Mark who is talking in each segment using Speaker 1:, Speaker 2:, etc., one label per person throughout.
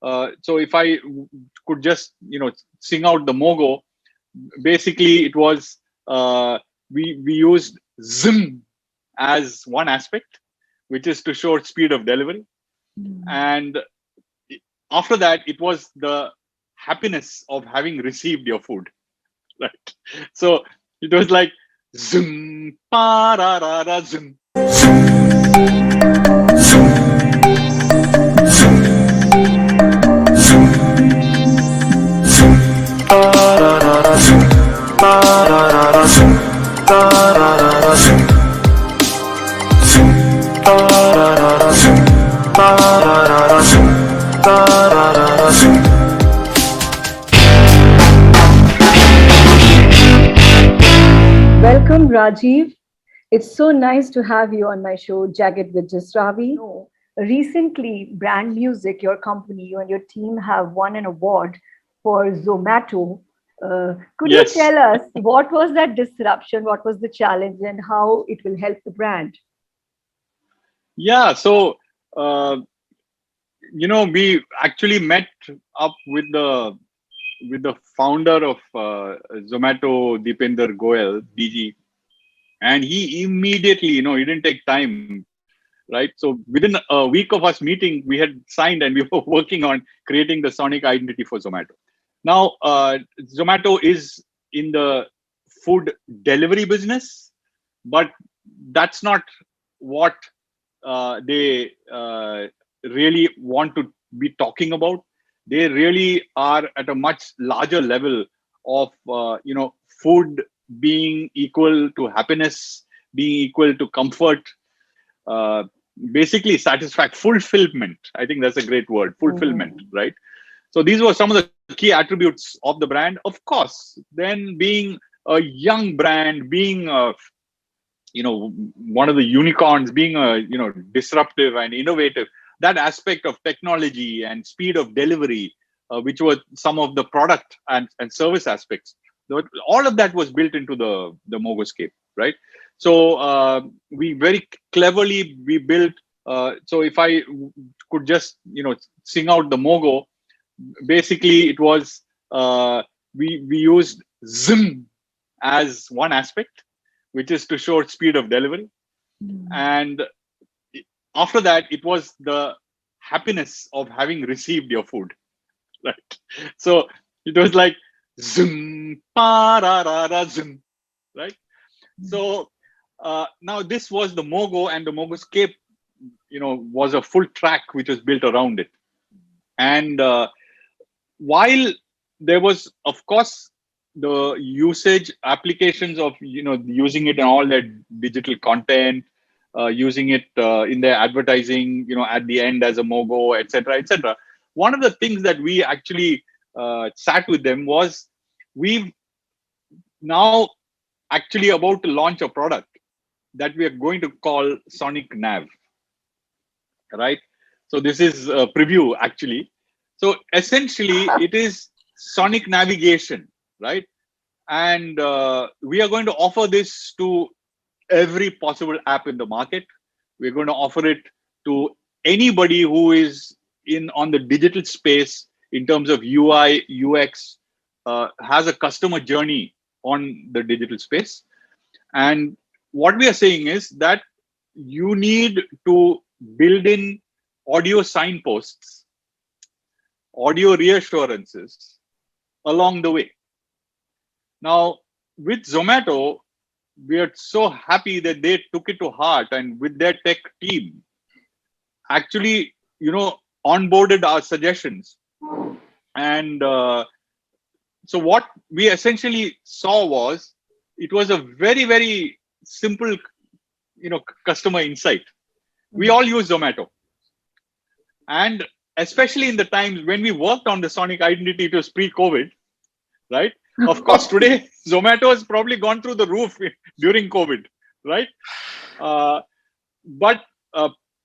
Speaker 1: So if I could just sing out the Mogo, basically it was we used Zim as one aspect, which is to show speed of delivery, and after that it was the happiness of having received your food, right? So it was like Zim pa ra ra ra Zim.
Speaker 2: Welcome, Rajiv. It's so nice to have you on my show, Jagged with Just Ravi. No. Recently, Brand Music, your company, you and your team have won an award for Zomato. Could you
Speaker 1: Yes.
Speaker 2: tell us what was that disruption, what was the challenge, and how it will help the brand?
Speaker 1: Yeah. So we actually met up with the founder of Zomato, Deepinder Goyal, DG, and he immediately, he didn't take time, right? So within a week of us meeting, we had signed and we were working on creating the sonic identity for Zomato. Now, Zomato is in the food delivery business, but that's not what they really want to be talking about. They really are at a much larger level of food being equal to happiness, being equal to comfort, uh, basically fulfillment. I think that's a great word, fulfillment,
Speaker 2: Mm.
Speaker 1: right? So these were some of the key attributes of the brand. Of course, then being a young brand, being one of the unicorns, being disruptive and innovative, that aspect of technology and speed of delivery, which were some of the product and service aspects, all of that was built into the Mogoscape, right? So we very cleverly we built. So if I could just sing out the Mogo, basically it was we used Zim as one aspect, which is to show speed of delivery, and after that it was the happiness of having received your food, right? So it was like Zim pa ra ra ra Zim, right? So now this was the Mogo, and the Mogoscape was a full track which was built around it. And while there was, of course, the usage applications of using it in all their digital content, using it in their advertising, at the end as a Mogo, etc., etc. One of the things that we actually sat with them was, we've now actually about to launch a product that we are going to call Sonic Nav, right? So this is a preview actually. So essentially, it is sonic navigation, right? And we are going to offer this to every possible app in the market. We're going to offer it to anybody who is in on the digital space in terms of UI, UX, has a customer journey on the digital space. And what we are saying is that you need to build in audio signposts, audio reassurances along the way. Now, with Zomato, we are so happy that they took it to heart, and with their tech team, actually, onboarded our suggestions. And so, what we essentially saw was, it was a very, very simple, customer insight. We all use Zomato, and especially in the times when we worked on the sonic identity, it was pre-COVID, right? Of course, today Zomato has probably gone through the roof during COVID, right? Uh, but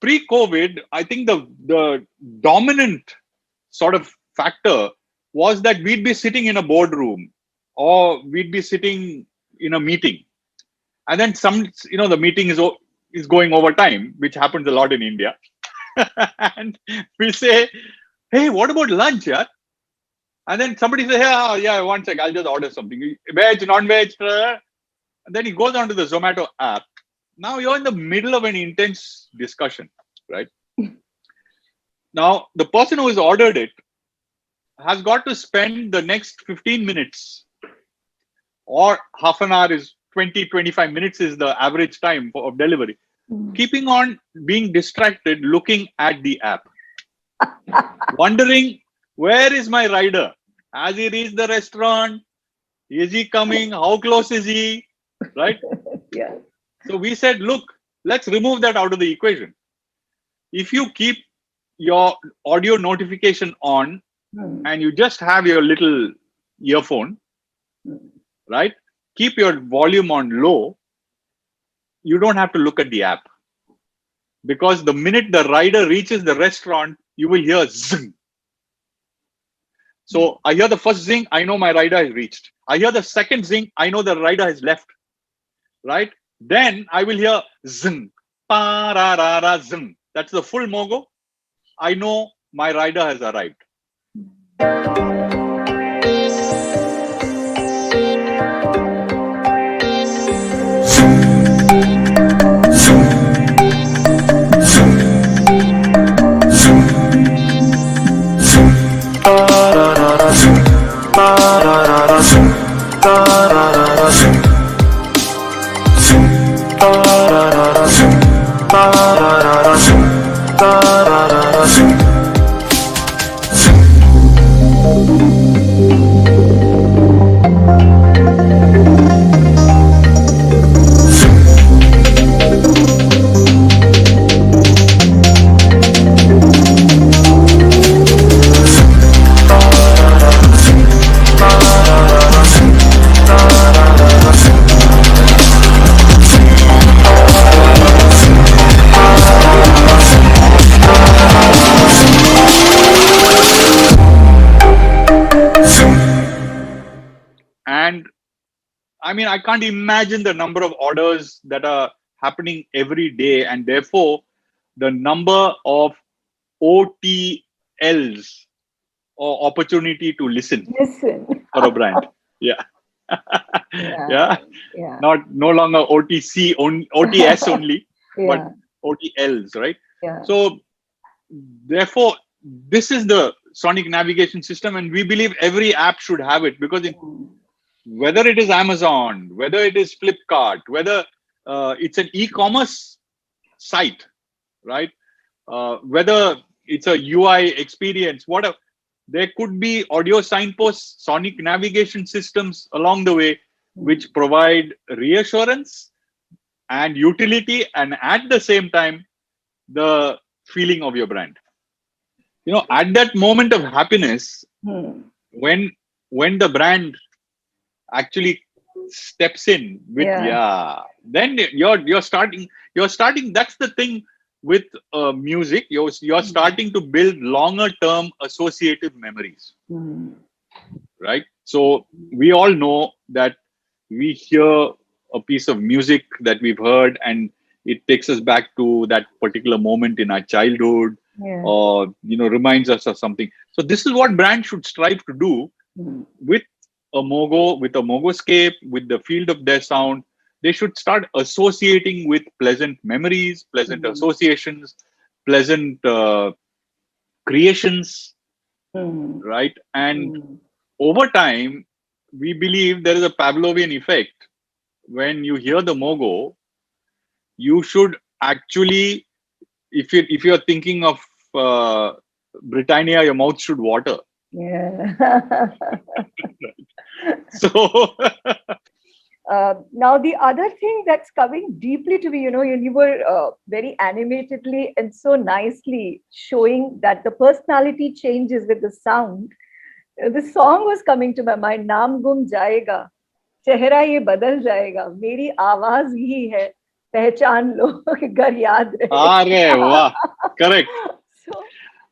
Speaker 1: pre-COVID, I think the dominant sort of factor was that we'd be sitting in a boardroom, or we'd be sitting in a meeting, and then the meeting is going over time, which happens a lot in India, and we say, Hey, what about lunch, yeah? And then somebody says, yeah, 1 sec, I'll just order something. Veg, non-veg. And then he goes onto the Zomato app. Now you're in the middle of an intense discussion, right? Now, the person who has ordered it has got to spend the next 15 minutes or half an hour is 20, 25 minutes is the average time of delivery. Keeping on being distracted, looking at the app, wondering, where is my rider? Has he reached the restaurant? Is he coming? How close is he? Right?
Speaker 2: Yeah.
Speaker 1: So we said, look, let's remove that out of the equation. If you keep your audio notification on and you just have your little earphone, right? Keep your volume on low. You don't have to look at the app. Because the minute the rider reaches the restaurant, you will hear zing. So I hear the first zing, I know my rider has reached. I hear the second zing, I know the rider has left. Right? Then I will hear zing, pa ra ra ra zing. That's the full Mogo. I know my rider has arrived. And I mean, I can't imagine the number of orders that are happening every day, and therefore the number of OTLs or opportunity to listen for a brand. Yeah. Yeah. No longer OTC, OTS only, but OTLs, right? So therefore, this is the Sonic navigation system, and we believe every app should have it, because whether it is Amazon, whether it is Flipkart, whether it's an e-commerce site, right? Whether it's a UI experience, whatever, there could be audio signposts, Sonic navigation systems along the way, which provide reassurance and utility, and at the same time, the feeling of your brand. You know, at that moment of happiness, when the brand actually steps in with then you're starting. That's the thing with music. You're starting to build longer term associative memories, right? So we all know that we hear a piece of music that we've heard, and it takes us back to that particular moment in our childhood, or reminds us of something. So this is what brands should strive to do with a Mogo, with a Mogoscape, with the field of their sound. They should start associating with pleasant memories, pleasant associations, pleasant creations, right? And over time, we believe there is a Pavlovian effect. When you hear the Mogo, you should actually, if you're thinking of Britannia, your mouth should water. So
Speaker 2: now the other thing that's coming deeply to me, you were very animatedly and so nicely showing that the personality changes with the sound. The song was coming to my mind, Naam Gum Jayega, Chehra Ye Badal Jayega, Meri Awaaz Hi Hai, Pehchan Lo, Gar Yaad Rahe.
Speaker 1: Wow. Correct. So,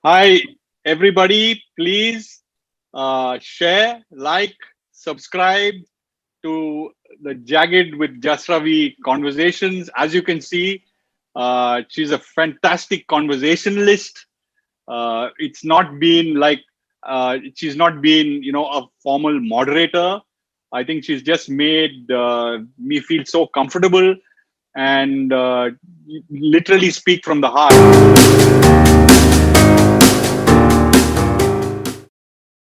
Speaker 1: hi, everybody. Please share, like, subscribe to the Jagged with Jasravi conversations. As you can see, she's a fantastic conversationalist. It's not been like she's not been, a formal moderator. I think she's just made me feel so comfortable and literally speak from the heart.